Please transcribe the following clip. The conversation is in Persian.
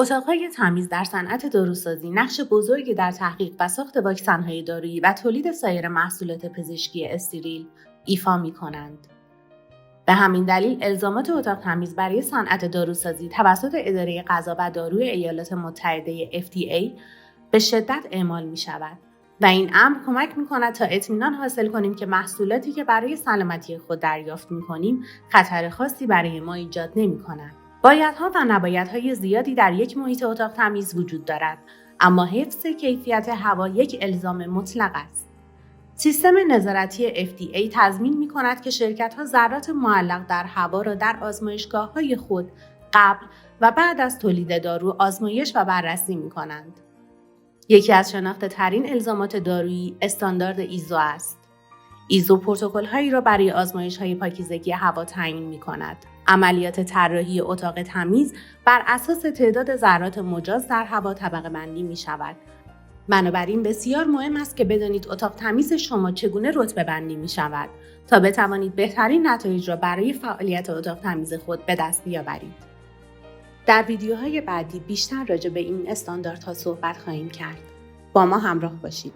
اتاق‌های تمیز در صنعت داروسازی نقش بزرگی در تحقیق و ساخت واکسن‌های دارویی و تولید سایر محصولات پزشکی استریل ایفا می‌کنند. به همین دلیل الزامات اتاق تمیز برای صنعت داروسازی توسط اداره غذا و داروی ایالات متحده FDA به شدت اعمال می‌شود و این امر کمک می‌کند تا اطمینان حاصل کنیم که محصولاتی که برای سلامتی خود دریافت می‌کنیم خطر خاصی برای ما ایجاد نمی‌کنند. بایدها و نبایدهای زیادی در یک محیط اتاق تمیز وجود دارد، اما حفظ کیفیت هوا یک الزام مطلق است. سیستم نظارتی FDA تضمین می‌کند که شرکت‌ها ذرات معلق در هوا را در آزمایشگاه‌های خود قبل و بعد از تولید دارو آزمایش و بررسی می‌کنند. یکی از شناخته‌ترین الزامات دارویی استاندارد ایزو است. ایزو پروتکل‌هایی را برای آزمایش‌های پاکیزگی هوا تعیین می‌کند. عملیات طراحی اتاق تمیز بر اساس تعداد ذرات مجاز در هوا طبقه‌بندی می‌شود. بنابراین بسیار مهم است که بدانید اتاق تمیز شما چگونه رتبه‌بندی می‌شود تا بتوانید بهترین نتایج را برای فعالیت اتاق تمیز خود به دست بیاورید. در ویدیوهای بعدی بیشتر راجع به این استانداردها صحبت خواهیم کرد. با ما همراه باشید.